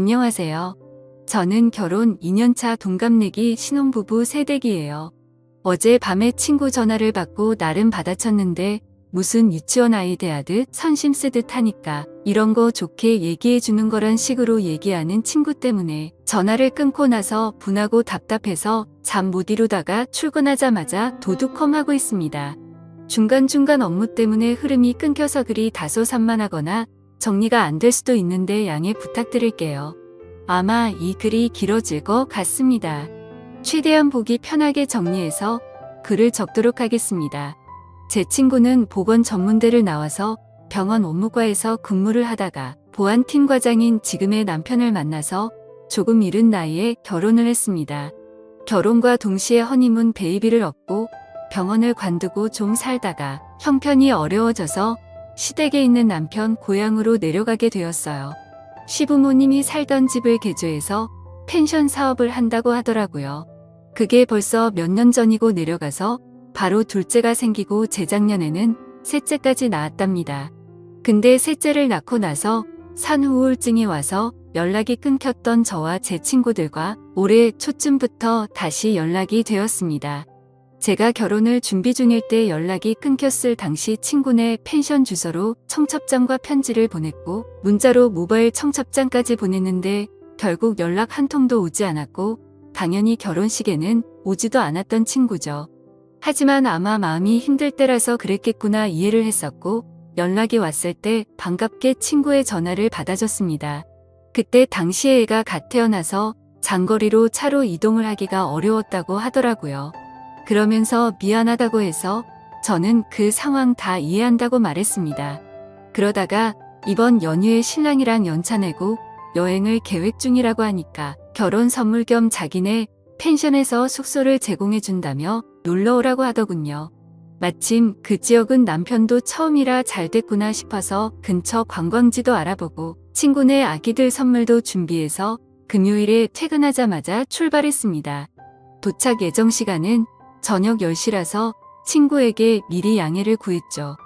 안녕하세요. 저는 결혼 2년차 동갑내기 신혼부부 새댁이에요. 어제 밤에 친구 전화를 받고 나름 받아쳤는데 무슨 유치원 아이 대하듯 선심 쓰듯 하니까 이런 거 좋게 얘기해 주는 거란 식으로 얘기하는 친구 때문에 전화를 끊고 나서 분하고 답답해서 잠 못 이루다가 출근하자마자 도둑컴하고 있습니다. 중간중간 업무 때문에 흐름이 끊겨서 글이 다소 산만하거나 정리가 안 될 수도 있는데 양해 부탁드릴게요. 아마 이 글이 길어질 것 같습니다. 최대한 보기 편하게 정리해서 글을 적도록 하겠습니다. 제 친구는 보건 전문대를 나와서 병원 업무과에서 근무를 하다가 보안팀 과장인 지금의 남편을 만나서 조금 이른 나이에 결혼을 했습니다. 결혼과 동시에 허니문 베이비를 얻고 병원을 관두고 좀 살다가 형편이 어려워져서 시댁에 있는 남편 고향으로 내려가게 되었어요. 시부모님이 살던 집을 개조해서 펜션 사업을 한다고 하더라고요. 그게 벌써 몇 년 전이고 내려가서 바로 둘째가 생기고 재작년에는 셋째까지 낳았답니다. 근데 셋째를 낳고 나서 산후우울증이 와서 연락이 끊겼던 저와 제 친구들과 올해 초쯤부터 다시 연락이 되었습니다. 제가 결혼을 준비 중일 때 연락이 끊겼을 당시 친구네 펜션 주소로 청첩장과 편지를 보냈고 문자로 모바일 청첩장까지 보냈는데 결국 연락 한 통도 오지 않았고 당연히 결혼식에는 오지도 않았던 친구죠. 하지만 아마 마음이 힘들 때라서 그랬겠구나 이해를 했었고 연락이 왔을 때 반갑게 친구의 전화를 받아줬습니다. 그때 당시에 애가 갓 태어나서 장거리로 차로 이동을 하기가 어려웠다고 하더라고요. 그러면서 미안하다고 해서 저는 그 상황 다 이해한다고 말했습니다. 그러다가 이번 연휴에 신랑이랑 연차 내고 여행을 계획 중이라고 하니까 결혼 선물 겸 자기네 펜션에서 숙소를 제공해준다며 놀러오라고 하더군요. 마침 그 지역은 남편도 처음이라 잘 됐구나 싶어서 근처 관광지도 알아보고 친구네 아기들 선물도 준비해서 금요일에 퇴근하자마자 출발했습니다. 도착 예정 시간은 저녁 10시라서 친구에게 미리 양해를 구했죠.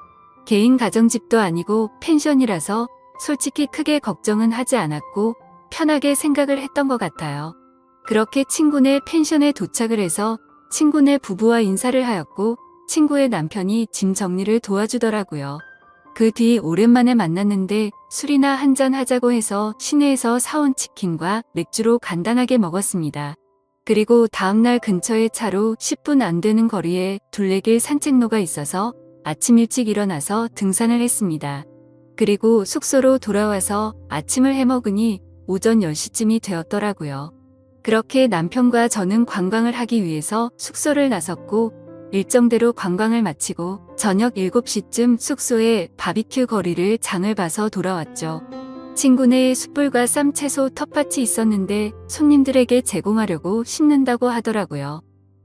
개인 가정집도 아니고 펜션이라서 솔직히 크게 걱정은 하지 않았고 편하게 생각을 했던 것 같아요. 그렇게 친구네 펜션에 도착을 해서 친구네 부부와 인사를 하였고 친구의 남편이 짐 정리를 도와주더라고요. 그 뒤 오랜만에 만났는데 술이나 한잔 하자고 해서 시내에서 사온 치킨과 맥주로 간단하게 먹었습니다. 그리고 다음날 근처에 차로 10분 안 되는 거리에 둘레길 산책로가 있어서 아침 일찍 일어나서 등산을 했습니다. 그리고 숙소로 돌아와서 아침을 해먹으니 오전 10시쯤이 되었더라고요. 그렇게 남편과 저는 관광을 하기 위해서 숙소를 나섰고 일정대로 관광을 마치고 저녁 7시쯤 숙소에 바비큐 거리를 장을 봐서 돌아왔죠. 친구네 숯불과 쌈 채소 텃밭이 있었는데 손님들에게 제공하려고 심는다고 하더라고요.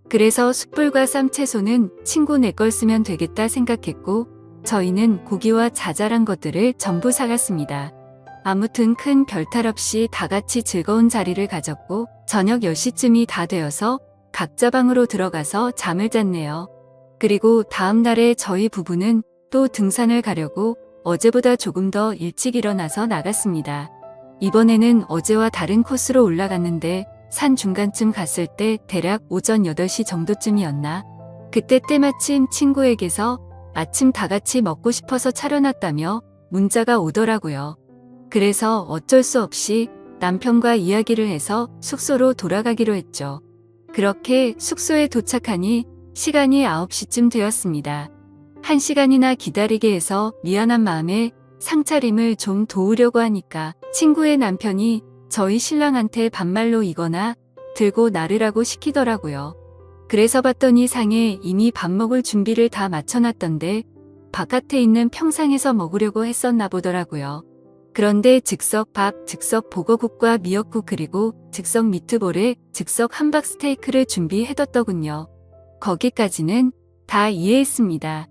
그래서 숯불과 쌈 채소는 친구네 걸 쓰면 되겠다 생각했고 저희는 고기와 자잘한 것들을 전부 사갔습니다. 아무튼 큰 별탈 없이 다 같이 즐거운 자리를 가졌고 저녁 10시쯤이 다 되어서 각자 방으로 들어가서 잠을 잤네요. 그리고 다음 날에 저희 부부는 또 등산을 가려고 어제보다 조금 더 일찍 일어나서 나갔습니다. 이번에는 어제와 다른 코스로 올라갔는데 산 중간쯤 갔을 때 대략 오전 8시 정도쯤이었나? 그때 때마침 친구에게서 아침 다 같이 먹고 싶어서 차려놨다며 문자가 오더라고요. 그래서 어쩔 수 없이 남편과 이야기를 해서 숙소로 돌아가기로 했죠. 그렇게 숙소에 도착하니 시간이 9시쯤 되었습니다. 1시간이나 기다리게 해서 미안한 마음에 상차림을 좀 도우려고 하니까 친구의 남편이 저희 신랑한테 반말로 이거나 들고 나르라고 시키더라고요. 그래서 봤더니 상에 이미 밥 먹을 준비를 다 마쳐놨던데 바깥에 있는 평상에서 먹으려고 했었나 보더라고요. 그런데 즉석 밥, 즉석 보거국과 미역국 그리고 즉석 미트볼에 즉석 함박 스테이크를 준비해뒀더군요. 거기까지는 다 이해했습니다.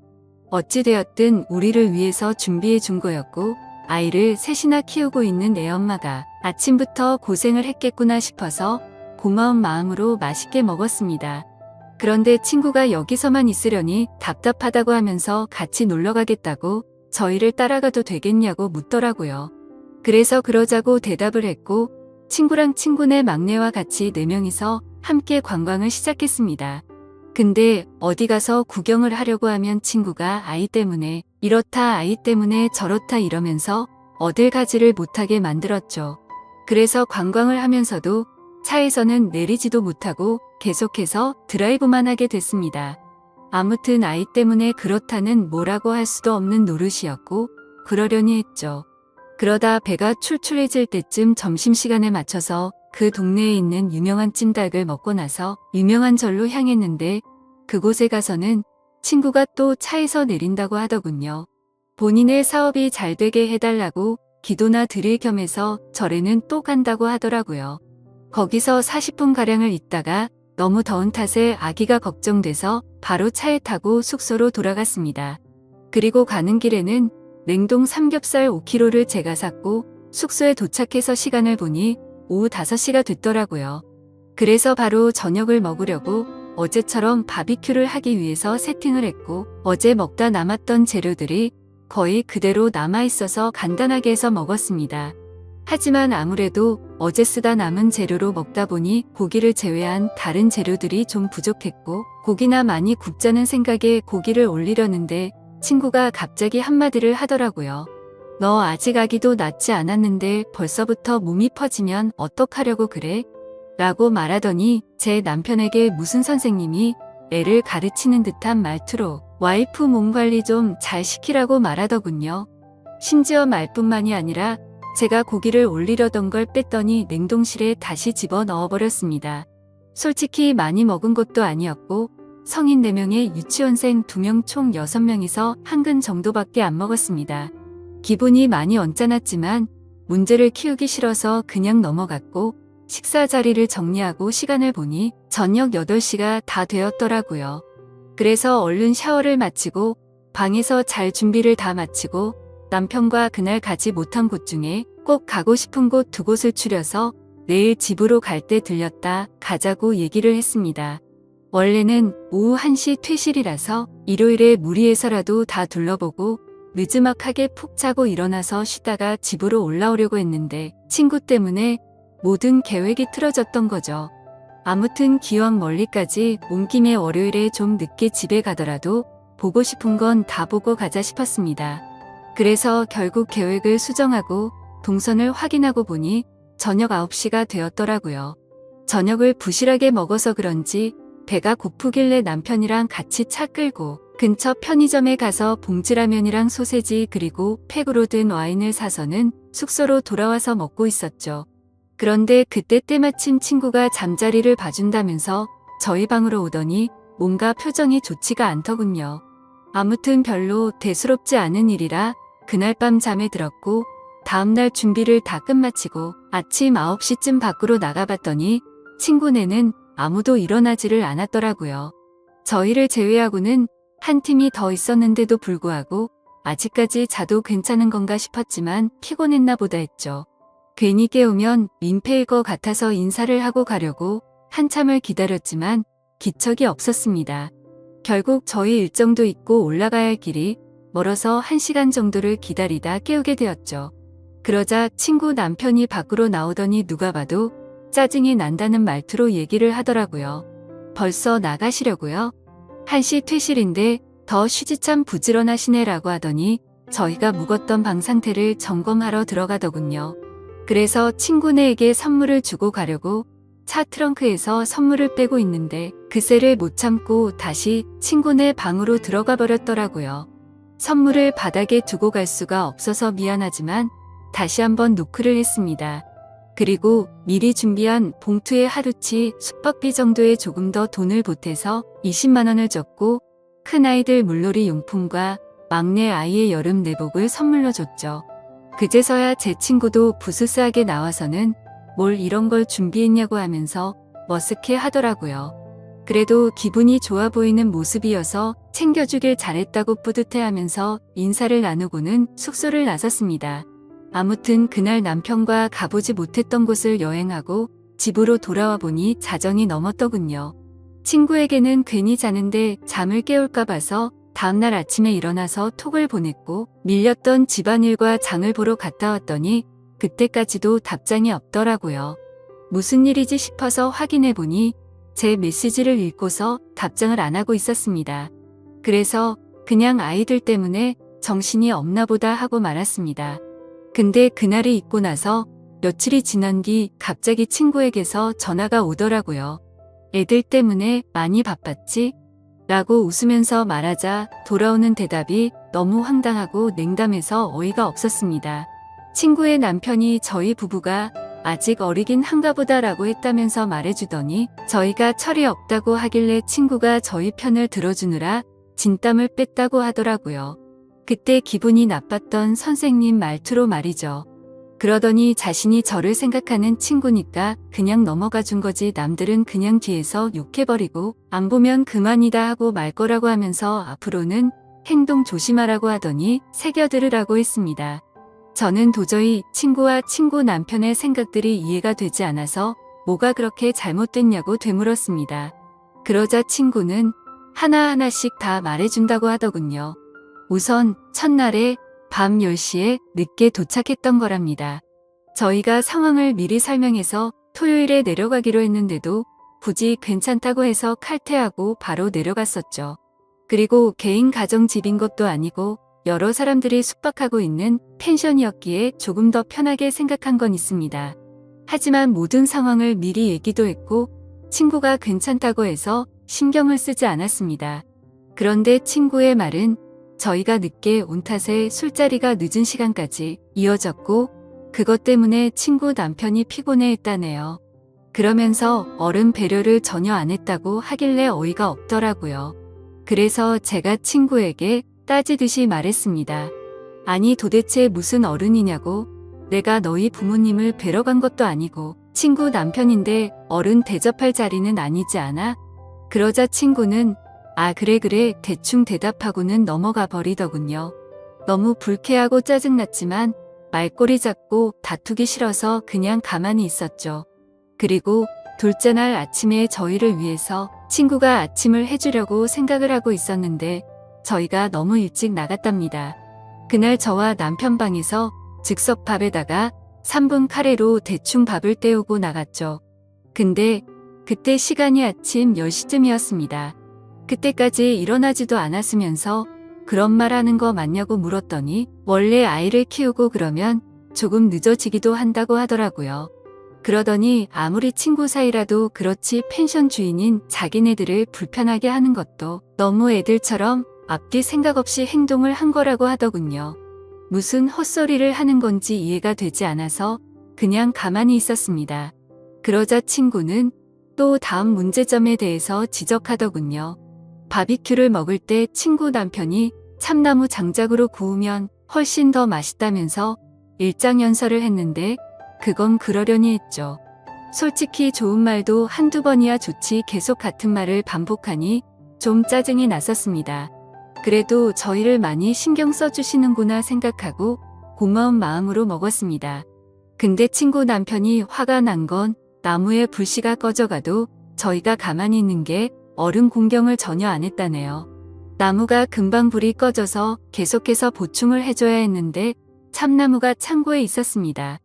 어찌되었든 우리를 위해서 준비해 준 거였고 아이를 셋이나 키우고 있는 애 엄마가 아침부터 고생을 했겠구나 싶어서 고마운 마음으로 맛있게 먹었습니다. 그런데 친구가 여기서만 있으려니 답답하다고 하면서 같이 놀러 가겠다고 저희를 따라가도 되겠냐고 묻더라고요. 그래서 그러자고 대답을 했고 친구랑 친구네 막내와 같이 4명이서 함께 관광을 시작했습니다. 근데 어디 가서 구경을 하려고 하면 친구가 아이 때문에 이렇다 아이 때문에 저렇다 이러면서 어딜 가지를 못하게 만들었죠. 그래서 관광을 하면서도 차에서는 내리지도 못하고 계속해서 드라이브만 하게 됐습니다. 아무튼 아이 때문에 그렇다는 뭐라고 할 수도 없는 노릇이었고 그러려니 했죠. 그러다 배가 출출해질 때쯤 점심시간에 맞춰서 그 동네에 있는 유명한 찜닭을 먹고 나서 유명한 절로 향했는데 그곳에 가서는 친구가 또 차에서 내린다고 하더군요. 본인의 사업이 잘 되게 해달라고 기도나 드릴 겸해서 절에는 또 간다고 하더라고요. 거기서 40분가량을 있다가 너무 더운 탓에 아기가 걱정돼서 바로 차에 타고 숙소로 돌아갔습니다. 그리고 가는 길에는 냉동 삼겹살 5kg를 제가 샀고 숙소에 도착해서 시간을 보니 오후 5시가 됐더라고요. 그래서 바로 저녁을 먹으려고 어제처럼 바비큐를 하기 위해서 세팅을 했고 어제 먹다 남았던 재료들이 거의 그대로 남아있어서 간단하게 해서 먹었습니다. 하지만 아무래도 어제 쓰다 남은 재료로 먹다 보니 고기를 제외한 다른 재료들이 좀 부족했고 고기나 많이 굽자는 생각에 고기를 올리려는데 친구가 갑자기 한마디를 하더라고요. 너 아직 아기도 낳지 않았는데 벌써부터 몸이 퍼지면 어떡하려고 그래? 라고 말하더니 제 남편에게 무슨 선생님이 애를 가르치는 듯한 말투로 와이프 몸 관리 좀 잘 시키라고 말하더군요. 심지어 말뿐만이 아니라 제가 고기를 올리려던 걸 뺐더니 냉동실에 다시 집어 넣어버렸습니다. 솔직히 많이 먹은 것도 아니었고 성인 4명에 유치원생 2명 총 6명이서 한 근 정도밖에 안 먹었습니다. 기분이 많이 언짢았지만 문제를 키우기 싫어서 그냥 넘어갔고 식사 자리를 정리하고 시간을 보니 저녁 8시가 다 되었더라고요. 그래서 얼른 샤워를 마치고 방에서 잘 준비를 다 마치고 남편과 그날 가지 못한 곳 중에 꼭 가고 싶은 곳 2곳을 추려서 내일 집으로 갈 때 들렸다 가자고 얘기를 했습니다. 원래는 오후 1시 퇴실이라서 일요일에 무리해서라도 다 둘러보고 느즈막하게 푹 자고 일어나서 쉬다가 집으로 올라오려고 했는데 친구 때문에 모든 계획이 틀어졌던 거죠. 아무튼 기왕 멀리까지 온 김에 월요일에 좀 늦게 집에 가더라도 보고 싶은 건 다 보고 가자 싶었습니다. 그래서 결국 계획을 수정하고 동선을 확인하고 보니 저녁 9시가 되었더라고요. 저녁을 부실하게 먹어서 그런지 배가 고프길래 남편이랑 같이 차 끌고 근처 편의점에 가서 봉지라면이랑 소세지 그리고 팩으로 든 와인을 사서는 숙소로 돌아와서 먹고 있었죠. 그런데 그때 때마침 친구가 잠자리를 봐준다면서 저희 방으로 오더니 뭔가 표정이 좋지가 않더군요. 아무튼 별로 대수롭지 않은 일이라 그날 밤 잠에 들었고 다음날 준비를 다 끝마치고 아침 9시쯤 밖으로 나가봤더니 친구네는 아무도 일어나지를 않았더라고요. 저희를 제외하고는 한 팀이 더 있었는데도 불구하고 아직까지 자도 괜찮은 건가 싶었지만 피곤했나 보다 했죠. 괜히 깨우면 민폐일 것 같아서 인사를 하고 가려고 한참을 기다렸지만 기척이 없었습니다. 결국 저희 일정도 있고 올라가야 할 길이 멀어서 1시간 정도를 기다리다 깨우게 되었죠. 그러자 친구 남편이 밖으로 나오더니 누가 봐도 짜증이 난다는 말투로 얘기를 하더라고요. 벌써 나가시려고요? 1시 퇴실인데 더 쉬지 참 부지런하시네라고 하더니 저희가 묵었던 방 상태를 점검하러 들어가더군요. 그래서 친구네에게 선물을 주고 가려고 차 트렁크에서 선물을 빼고 있는데 그새를 못 참고 다시 친구네 방으로 들어가 버렸더라고요. 선물을 바닥에 두고 갈 수가 없어서 미안하지만 다시 한번 노크를 했습니다. 그리고 미리 준비한 봉투에 하루치 숙박비 정도의 조금 더 돈을 보태서 20만 원을 줬고 큰아이들 물놀이 용품과 막내 아이의 여름 내복을 선물로 줬죠. 그제서야 제 친구도 부스스하게 나와서는 뭘 이런 걸 준비했냐고 하면서 머쓱해 하더라고요. 그래도 기분이 좋아 보이는 모습이어서 챙겨주길 잘했다고 뿌듯해하면서 인사를 나누고는 숙소를 나섰습니다. 아무튼 그날 남편과 가보지 못했던 곳을 여행하고 집으로 돌아와 보니 자정이 넘었더군요. 친구에게는 괜히 자는데 잠을 깨울까 봐서 다음날 아침에 일어나서 톡을 보냈고 밀렸던 집안일과 장을 보러 갔다 왔더니 그때까지도 답장이 없더라고요. 무슨 일이지 싶어서 확인해 보니 제 메시지를 읽고서 답장을 안 하고 있었습니다. 그래서 그냥 아이들 때문에 정신이 없나 보다 하고 말았습니다. 근데 그날이 있고 나서 며칠이 지난 뒤 갑자기 친구에게서 전화가 오더라고요. 애들 때문에 많이 바빴지? 라고 웃으면서 말하자 돌아오는 대답이 너무 황당하고 냉담해서 어이가 없었습니다. 친구의 남편이 저희 부부가 아직 어리긴 한가 보다라고 했다면서 말해주더니 저희가 철이 없다고 하길래 친구가 저희 편을 들어주느라 진땀을 뺐다고 하더라고요. 그때 기분이 나빴던 선생님 말투로 말이죠. 그러더니 자신이 저를 생각하는 친구니까 그냥 넘어가 준 거지 남들은 그냥 뒤에서 욕해버리고 안 보면 그만이다 하고 말 거라고 하면서 앞으로는 행동 조심하라고 하더니 새겨들으라고 했습니다. 저는 도저히 친구와 친구 남편의 생각들이 이해가 되지 않아서 뭐가 그렇게 잘못됐냐고 되물었습니다. 그러자 친구는 하나하나씩 다 말해준다고 하더군요. 우선 첫날에 밤 10시에 늦게 도착했던 거랍니다. 저희가 상황을 미리 설명해서 토요일에 내려가기로 했는데도 굳이 괜찮다고 해서 칼퇴하고 바로 내려갔었죠. 그리고 개인 가정집인 것도 아니고 여러 사람들이 숙박하고 있는 펜션이었기에 조금 더 편하게 생각한 건 있습니다. 하지만 모든 상황을 미리 얘기도 했고 친구가 괜찮다고 해서 신경을 쓰지 않았습니다. 그런데 친구의 말은 저희가 늦게 온 탓에 술자리가 늦은 시간까지 이어졌고 그것 때문에 친구 남편이 피곤해했다네요. 그러면서 어른 배려를 전혀 안 했다고 하길래 어이가 없더라고요. 그래서 제가 친구에게 따지듯이 말했습니다. 아니 도대체 무슨 어른이냐고. 내가 너희 부모님을 뵈러 간 것도 아니고 친구 남편인데 어른 대접할 자리는 아니지 않아? 그러자 친구는 아 그래 대충 대답하고는 넘어가 버리더군요. 너무 불쾌하고 짜증났지만 말꼬리 잡고 다투기 싫어서 그냥 가만히 있었죠. 그리고 둘째 날 아침에 저희를 위해서 친구가 아침을 해주려고 생각을 하고 있었는데 저희가 너무 일찍 나갔답니다. 그날 저와 남편 방에서 즉석밥에다가 3분 카레로 대충 밥을 때우고 나갔죠. 근데 그때 시간이 아침 10시쯤이었습니다. 그때까지 일어나지도 않았으면서 그런 말 하는 거 맞냐고 물었더니 원래 아이를 키우고 그러면 조금 늦어지기도 한다고 하더라고요. 그러더니 아무리 친구 사이라도 그렇지 펜션 주인인 자기네들을 불편하게 하는 것도 너무 애들처럼 앞뒤 생각 없이 행동을 한 거라고 하더군요. 무슨 헛소리를 하는 건지 이해가 되지 않아서 그냥 가만히 있었습니다. 그러자 친구는 또 다음 문제점에 대해서 지적하더군요. 바비큐를 먹을 때 친구 남편이 참나무 장작으로 구우면 훨씬 더 맛있다면서 일장연설을 했는데 그건 그러려니 했죠. 솔직히 좋은 말도 한두 번이야 좋지 계속 같은 말을 반복하니 좀 짜증이 났었습니다. 그래도 저희를 많이 신경 써주시는구나 생각하고 고마운 마음으로 먹었습니다. 근데 친구 남편이 화가 난 건 나무에 불씨가 꺼져가도 저희가 가만히 있는 게 어른 공경을 전혀 안 했다네요. 나무가 금방 불이 꺼져서 계속해서 보충을 해줘야 했는데 참나무가 창고에 있었습니다.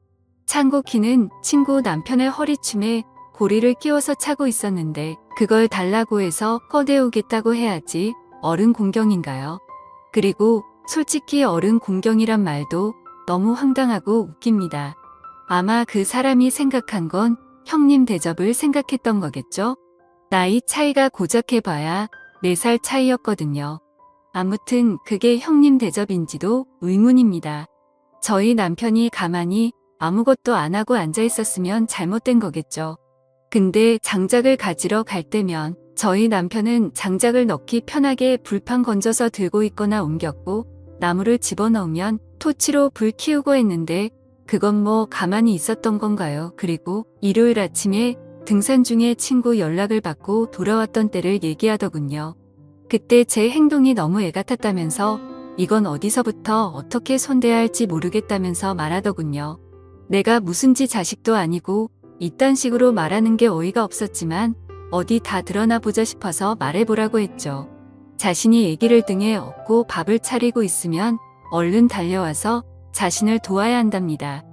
창고 키는 친구 남편의 허리춤에 고리를 끼워서 차고 있었는데 그걸 달라고 해서 꺼내오겠다고 해야지 어른 공경인가요? 그리고 솔직히 어른 공경이란 말도 너무 황당하고 웃깁니다. 아마 그 사람이 생각한 건 형님 대접을 생각했던 거겠죠? 나이 차이가 고작 해봐야 4살 차이였거든요. 아무튼 그게 형님 대접인지도 의문입니다. 저희 남편이 가만히 아무것도 안 하고 앉아 있었으면 잘못된 거겠죠. 근데 장작을 가지러 갈 때면 저희 남편은 장작을 넣기 편하게 불판 건져서 들고 있거나 옮겼고 나무를 집어넣으면 토치로 불 키우고 했는데 그건 뭐 가만히 있었던 건가요? 그리고 일요일 아침에 등산 중에 친구 연락을 받고 돌아왔던 때를 얘기하더군요. 그때 제 행동이 너무 애 같았다면서 이건 어디서부터 어떻게 손대야 할지 모르겠다면서 말하더군요. 내가 무슨 지 자식도 아니고 이딴 식으로 말하는 게 어이가 없었지만 어디 다 드러나 보자 싶어서 말해보라고 했죠. 자신이 아기를 등에 업고 밥을 차리고 있으면 얼른 달려와서 자신을 도와야 한답니다.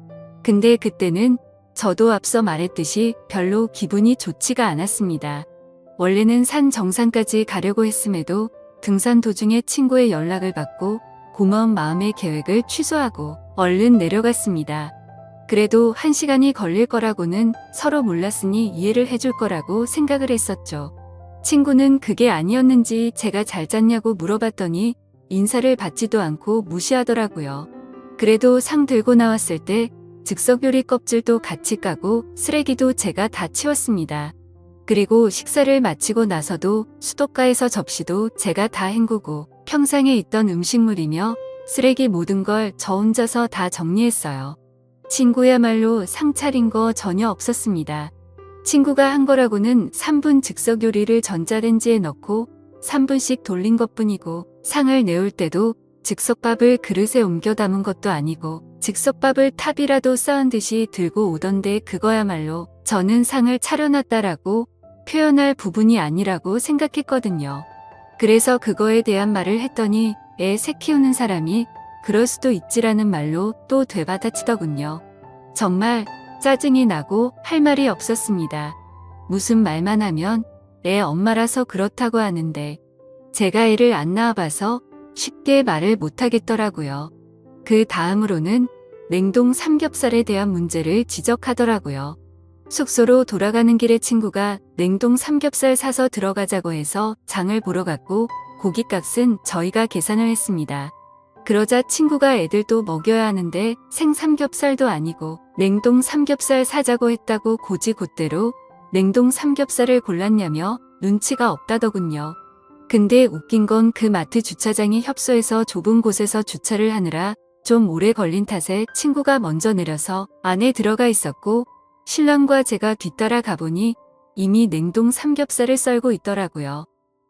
근데 그때는 저도 앞서 말했듯이 별로 기분이 좋지가 않았습니다. 원래는 산 정상까지 가려고 했음에도 등산 도중에 친구의 연락을 받고 고마운 마음에 계획을 취소하고 얼른 내려갔습니다. 그래도 1시간이 걸릴 거라고는 서로 몰랐으니 이해를 해줄 거라고 생각을 했었죠. 친구는 그게 아니었는지 제가 잘 잤냐고 물어봤더니 인사를 받지도 않고 무시하더라고요. 그래도 상 들고 나왔을 때 즉석요리 껍질도 같이 까고 쓰레기도 제가 다 치웠습니다. 그리고 식사를 마치고 나서도 수도가에서 접시도 제가 다 헹구고 평상에 있던 음식물이며 쓰레기 모든 걸 저 혼자서 다 정리했어요. 친구야말로 상 차린 거 전혀 없었습니다. 친구가 한 거라고는 3분 즉석 요리를 전자레인지에 넣고 3분씩 돌린 것뿐이고 상을 내올 때도 즉석밥을 그릇에 옮겨 담은 것도 아니고 즉석밥을 탑이라도 쌓은 듯이 들고 오던데 그거야말로 저는 상을 차려놨다라고 표현할 부분이 아니라고 생각했거든요. 그래서 그거에 대한 말을 했더니 새 키우는 사람이 그럴 수도 있지라는 말로 또 되받아치더군요. 정말 짜증이 나고 할 말이 없었습니다. 무슨 말만 하면 애 엄마라서 그렇다고 하는데 제가 애를 안 낳아봐서 쉽게 말을 못하겠더라고요. 그 다음으로는 냉동 삼겹살에 대한 문제를 지적하더라고요. 숙소로 돌아가는 길에 친구가 냉동 삼겹살 사서 들어가자고 해서 장을 보러 갔고 고깃값은 저희가 계산을 했습니다. 그러자 친구가 애들도 먹여야 하는데 생삼겹살도 아니고 냉동 삼겹살 사자고 했다고 고지곳대로 냉동 삼겹살을 골랐냐며 눈치가 없다더군요. 근데 웃긴 건 그 마트 주차장이 협소해서 좁은 곳에서 주차를 하느라 좀 오래 걸린 탓에 친구가 먼저 내려서 안에 들어가 있었고 신랑과 제가 뒤따라 가보니 이미 냉동 삼겹살을 썰고 있더라고요.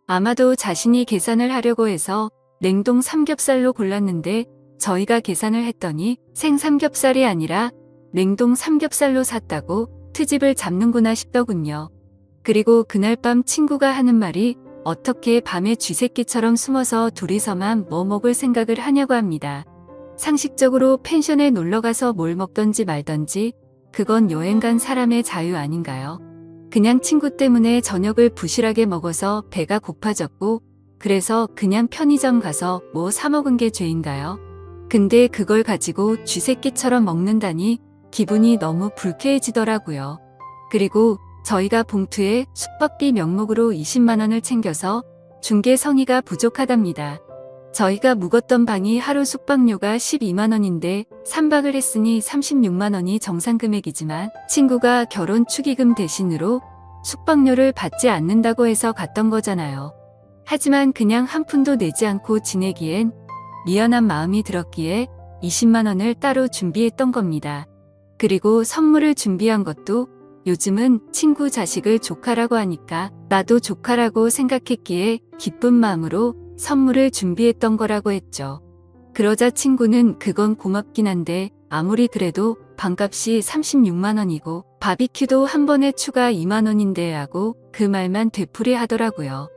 아마도 자신이 계산을 하려고 해서 냉동 삼겹살로 골랐는데 저희가 계산을 했더니 생삼겹살이 아니라 냉동 삼겹살로 샀다고 트집을 잡는구나 싶더군요. 그리고 그날 밤 친구가 하는 말이 어떻게 밤에 쥐새끼처럼 숨어서 둘이서만 뭐 먹을 생각을 하냐고 합니다. 상식적으로 펜션에 놀러가서 뭘 먹던지 말던지 그건 여행 간 사람의 자유 아닌가요? 그냥 친구 때문에 저녁을 부실하게 먹어서 배가 고파졌고 그래서 그냥 편의점 가서 뭐 사 먹은 게 죄인가요? 근데 그걸 가지고 쥐새끼처럼 먹는다니 기분이 너무 불쾌해지더라고요. 그리고 저희가 봉투에 숙박비 명목으로 20만 원을 챙겨서 중개 성의가 부족하답니다. 저희가 묵었던 방이 하루 숙박료가 12만 원인데 3박을 했으니 36만 원이 정상 금액이지만 친구가 결혼 축의금 대신으로 숙박료를 받지 않는다고 해서 갔던 거잖아요. 하지만 그냥 한 푼도 내지 않고 지내기엔 미안한 마음이 들었기에 20만 원을 따로 준비했던 겁니다. 그리고 선물을 준비한 것도 요즘은 친구 자식을 조카라고 하니까 나도 조카라고 생각했기에 기쁜 마음으로 선물을 준비했던 거라고 했죠. 그러자 친구는 그건 고맙긴 한데 아무리 그래도 방값이 36만 원이고 바비큐도 한 번에 추가 2만 원인데 하고 그 말만 되풀이 하더라고요.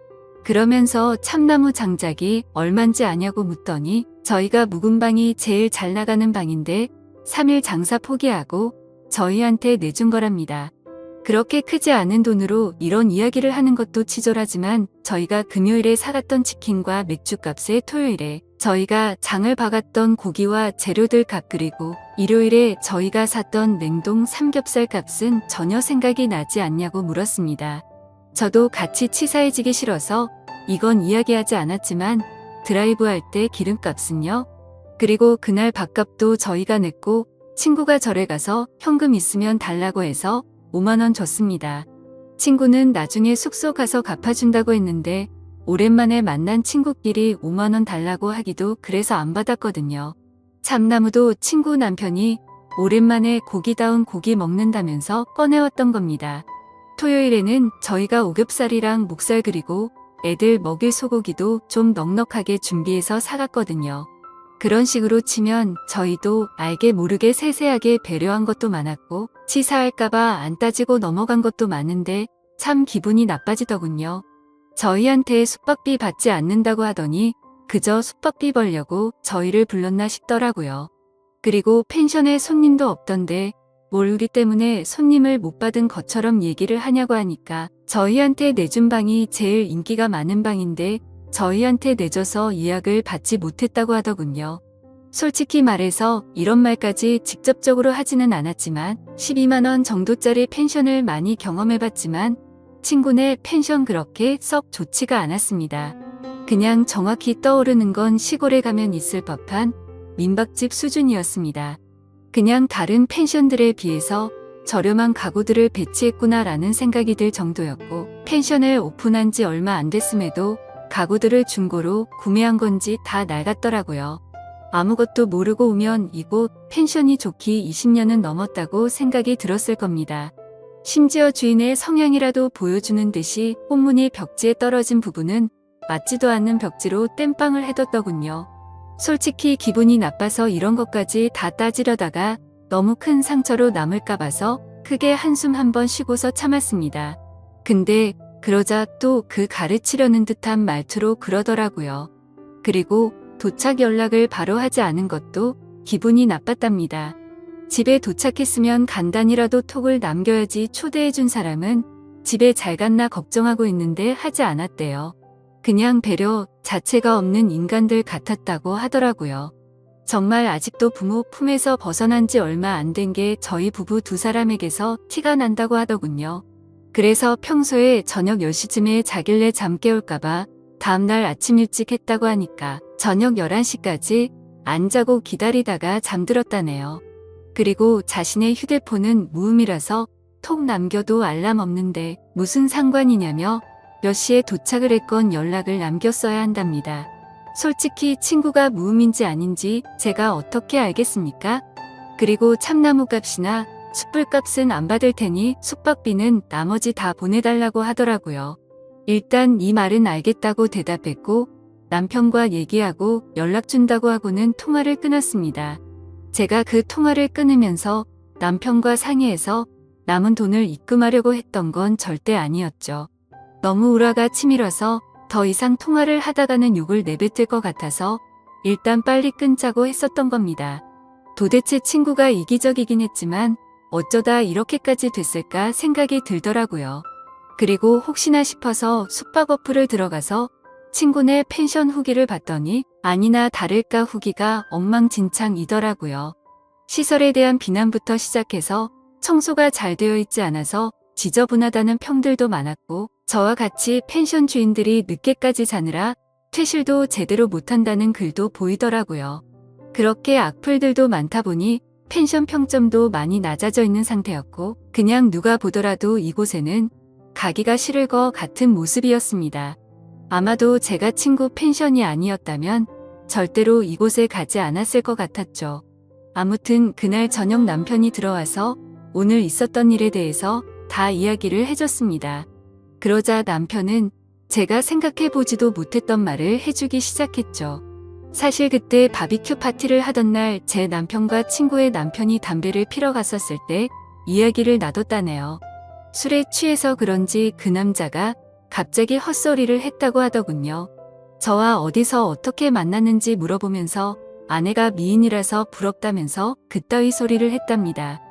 그러면서 참나무 장작이 얼만지 아냐고 묻더니 저희가 묵은 방이 제일 잘 나가는 방인데 3일 장사 포기하고 저희한테 내준 거랍니다. 그렇게 크지 않은 돈으로 이런 이야기를 하는 것도 치졸하지만 저희가 금요일에 사갔던 치킨과 맥주값에 토요일에 저희가 장을 봐갔던 고기와 재료들 값 그리고 일요일에 저희가 샀던 냉동 삼겹살 값은 전혀 생각이 나지 않냐고 물었습니다. 저도 같이 치사해지기 싫어서 이건 이야기하지 않았지만 드라이브 할 때 기름값은요? 그리고 그날 밥값도 저희가 냈고 친구가 절에 가서 현금 있으면 달라고 해서 5만 원 줬습니다. 친구는 나중에 숙소 가서 갚아준다고 했는데 오랜만에 만난 친구끼리 5만 원 달라고 하기도 그래서 안 받았거든요. 참나무도 친구 남편이 오랜만에 고기다운 고기 먹는다면서 꺼내왔던 겁니다. 토요일에는 저희가 오겹살이랑 목살 그리고 애들 먹일 소고기도 좀 넉넉하게 준비해서 사갔거든요. 그런 식으로 치면 저희도 알게 모르게 세세하게 배려한 것도 많았고 치사할까봐 안 따지고 넘어간 것도 많은데 참 기분이 나빠지더군요. 저희한테 숙박비 받지 않는다고 하더니 그저 숙박비 벌려고 저희를 불렀나 싶더라고요. 그리고 펜션에 손님도 없던데 뭘 우리 때문에 손님을 못 받은 것처럼 얘기를 하냐고 하니까 저희한테 내준 방이 제일 인기가 많은 방인데 저희한테 내줘서 예약을 받지 못했다고 하더군요. 솔직히 말해서 이런 말까지 직접적으로 하지는 않았지만 12만 원 정도짜리 펜션을 많이 경험해봤지만 친구네 펜션 그렇게 썩 좋지가 않았습니다. 그냥 정확히 떠오르는 건 시골에 가면 있을 법한 민박집 수준이었습니다. 그냥 다른 펜션들에 비해서 저렴한 가구들을 배치했구나라는 생각이 들 정도였고 펜션을 오픈한 지 얼마 안 됐음에도 가구들을 중고로 구매한 건지 다 낡았더라고요. 아무것도 모르고 오면 이곳 펜션이 좋기 20년은 넘었다고 생각이 들었을 겁니다. 심지어 주인의 성향이라도 보여주는 듯이 꽃무늬 벽지에 떨어진 부분은 맞지도 않는 벽지로 땜빵을 해뒀더군요. 솔직히 기분이 나빠서 이런 것까지 다 따지려다가 너무 큰 상처로 남을까 봐서 크게 한숨 한번 쉬고서 참았습니다. 근데 그러자 또 그 가르치려는 듯한 말투로 그러더라고요. 그리고 도착 연락을 바로 하지 않은 것도 기분이 나빴답니다. 집에 도착했으면 간단히라도 톡을 남겨야지 초대해준 사람은 집에 잘 갔나 걱정하고 있는데 하지 않았대요. 그냥 배려 자체가 없는 인간들 같았다고 하더라고요. 정말 아직도 부모 품에서 벗어난 지 얼마 안 된 게 저희 부부 두 사람에게서 티가 난다고 하더군요. 그래서 평소에 저녁 10시쯤에 자길래 잠 깨울까봐 다음날 아침 일찍 했다고 하니까 저녁 11시까지 안 자고 기다리다가 잠들었다네요. 그리고 자신의 휴대폰은 무음이라서 톡 남겨도 알람 없는데 무슨 상관이냐며 몇 시에 도착을 했건 연락을 남겼어야 한답니다. 솔직히 친구가 무음인지 아닌지 제가 어떻게 알겠습니까? 그리고 참나무 값이나 숯불 값은 안 받을 테니 숙박비는 나머지 다 보내달라고 하더라고요. 일단 이 말은 알겠다고 대답했고 남편과 얘기하고 연락 준다고 하고는 통화를 끊었습니다. 제가 그 통화를 끊으면서 남편과 상의해서 남은 돈을 입금하려고 했던 건 절대 아니었죠. 너무 우라가 치밀어서 더 이상 통화를 하다가는 욕을 내뱉을 것 같아서 일단 빨리 끊자고 했었던 겁니다. 도대체 친구가 이기적이긴 했지만 어쩌다 이렇게까지 됐을까 생각이 들더라고요. 그리고 혹시나 싶어서 숙박 어플을 들어가서 친구네 펜션 후기를 봤더니 아니나 다를까 후기가 엉망진창이더라고요. 시설에 대한 비난부터 시작해서 청소가 잘 되어 있지 않아서 지저분하다는 평들도 많았고 저와 같이 펜션 주인들이 늦게까지 자느라 퇴실도 제대로 못한다는 글도 보이더라고요. 그렇게 악플들도 많다 보니 펜션 평점도 많이 낮아져 있는 상태였고 그냥 누가 보더라도 이곳에는 가기가 싫을 것 같은 모습이었습니다. 아마도 제가 친구 펜션이 아니었다면 절대로 이곳에 가지 않았을 것 같았죠. 아무튼 그날 저녁 남편이 들어와서 오늘 있었던 일에 대해서 다 이야기를 해줬습니다. 그러자 남편은 제가 생각해보지도 못했던 말을 해주기 시작했죠. 사실 그때 바비큐 파티를 하던 날 제 남편과 친구의 남편이 담배를 피러 갔었을 때 이야기를 나눴다네요. 술에 취해서 그런지 그 남자가 갑자기 헛소리를 했다고 하더군요. 저와 어디서 어떻게 만났는지 물어보면서 아내가 미인이라서 부럽다면서 그따위 소리를 했답니다.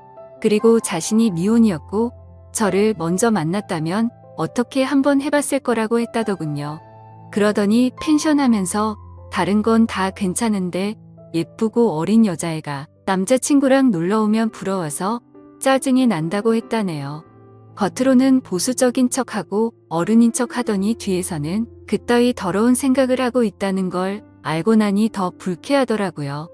그리고 자신이 미혼이었고 저를 먼저 만났다면 어떻게 한번 해봤을 거라고 했다더군요. 그러더니 펜션 하면서 다른 건 다 괜찮은데 예쁘고 어린 여자애가 남자친구랑 놀러오면 부러워서 짜증이 난다고 했다네요. 겉으로는 보수적인 척하고 어른인 척 하더니 뒤에서는 그따위 더러운 생각을 하고 있다는 걸 알고 나니 더 불쾌하더라고요.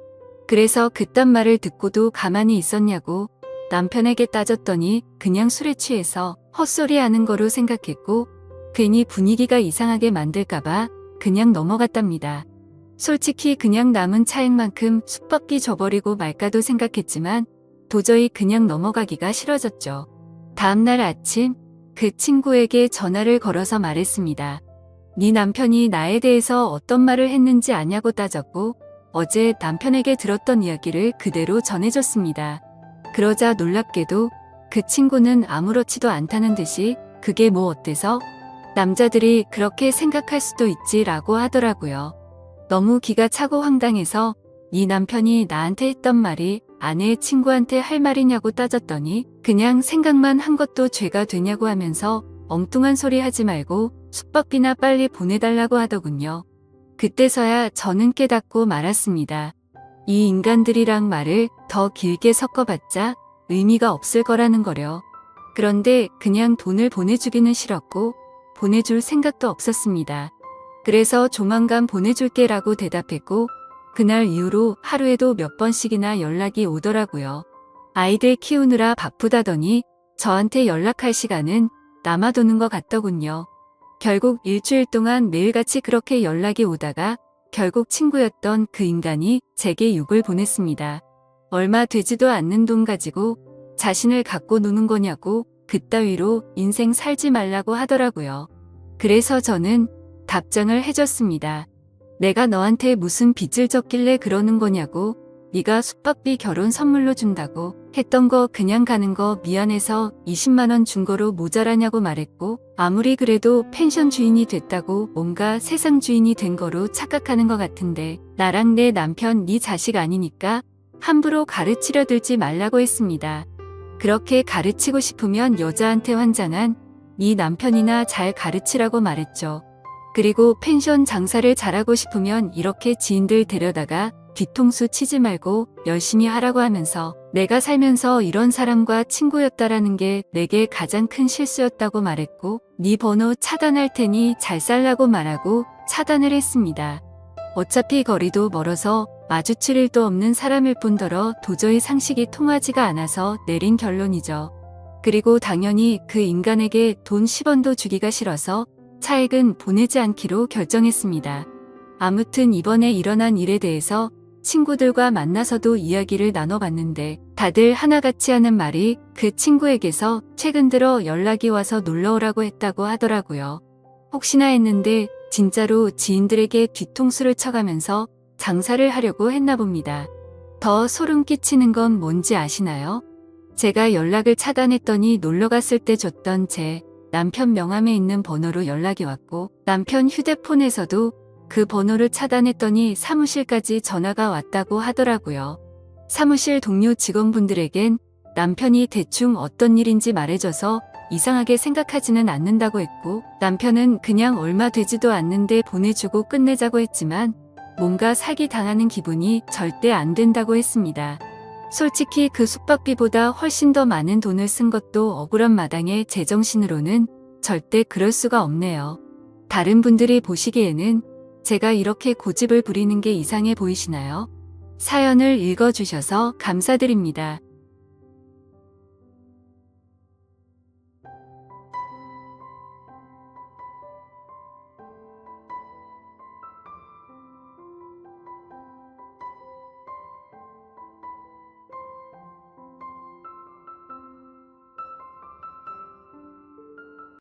그래서 그딴 말을 듣고도 가만히 있었냐고 남편에게 따졌더니 그냥 술에 취해서 헛소리하는 거로 생각했고 괜히 분위기가 이상하게 만들까봐 그냥 넘어갔답니다. 솔직히 그냥 남은 차액만큼 숙박비 줘버리고 말까도 생각했지만 도저히 그냥 넘어가기가 싫어졌죠. 다음날 아침 그 친구에게 전화를 걸어서 말했습니다. 네 남편이 나에 대해서 어떤 말을 했는지 아냐고 따졌고 어제 남편에게 들었던 이야기를 그대로 전해줬습니다. 그러자 놀랍게도 그 친구는 아무렇지도 않다는 듯이 그게 뭐 어때서? 남자들이 그렇게 생각할 수도 있지라고 하더라고요. 너무 기가 차고 황당해서 네 남편이 나한테 했던 말이 아내 친구한테 할 말이냐고 따졌더니 그냥 생각만 한 것도 죄가 되냐고 하면서 엉뚱한 소리 하지 말고 숙박비나 빨리 보내달라고 하더군요. 그때서야 저는 깨닫고 말았습니다. 이 인간들이랑 말을 더 길게 섞어봤자 의미가 없을 거라는 거려. 그런데 그냥 돈을 보내주기는 싫었고 보내줄 생각도 없었습니다. 그래서 조만간 보내줄게라고 대답했고 그날 이후로 하루에도 몇 번씩이나 연락이 오더라고요. 아이들 키우느라 바쁘다더니 저한테 연락할 시간은 남아도는 것 같더군요. 결국 일주일 동안 매일같이 그렇게 연락이 오다가 결국 친구였던 그 인간이 제게 욕을 보냈습니다. 얼마 되지도 않는 돈 가지고 자신을 갖고 노는 거냐고 그따위로 인생 살지 말라고 하더라고요. 그래서 저는 답장을 해줬습니다. 내가 너한테 무슨 빚을 졌길래 그러는 거냐고, 네가 숙박비 결혼 선물로 준다고 했던 거 그냥 가는 거 미안해서 20만 원 준 거로 모자라냐고 말했고, 아무리 그래도 펜션 주인이 됐다고 뭔가 세상 주인이 된 거로 착각하는 것 같은데 나랑 내 남편 네 자식 아니니까 함부로 가르치려 들지 말라고 했습니다. 그렇게 가르치고 싶으면 여자한테 환장한 네 남편이나 잘 가르치라고 말했죠. 그리고 펜션 장사를 잘하고 싶으면 이렇게 지인들 데려다가 뒤통수 치지 말고 열심히 하라고 하면서 내가 살면서 이런 사람과 친구였다라는 게 내게 가장 큰 실수였다고 말했고 네 번호 차단할 테니 잘 살라고 말하고 차단을 했습니다. 어차피 거리도 멀어서 마주칠 일도 없는 사람일 뿐더러 도저히 상식이 통하지가 않아서 내린 결론이죠. 그리고 당연히 그 인간에게 돈 10원도 주기가 싫어서 차액은 보내지 않기로 결정했습니다. 아무튼 이번에 일어난 일에 대해서 친구들과 만나서도 이야기를 나눠봤는데 다들 하나같이 하는 말이 그 친구에게서 최근 들어 연락이 와서 놀러오라고 했다고 하더라고요. 혹시나 했는데 진짜로 지인들에게 뒤통수를 쳐가면서 장사를 하려고 했나 봅니다. 더 소름 끼치는 건 뭔지 아시나요? 제가 연락을 차단했더니 놀러갔을 때 줬던 제 남편 명함에 있는 번호로 연락이 왔고 남편 휴대폰에서도 그 번호를 차단했더니 사무실까지 전화가 왔다고 하더라고요. 사무실 동료 직원분들에겐 남편이 대충 어떤 일인지 말해줘서 이상하게 생각하지는 않는다고 했고 남편은 그냥 얼마 되지도 않는데 보내주고 끝내자고 했지만 뭔가 사기 당하는 기분이 절대 안 된다고 했습니다. 솔직히 그 숙박비보다 훨씬 더 많은 돈을 쓴 것도 억울한 마당에 제정신으로는 절대 그럴 수가 없네요. 다른 분들이 보시기에는 제가 이렇게 고집을 부리는 게 이상해 보이시나요? 사연을 읽어주셔서 감사드립니다.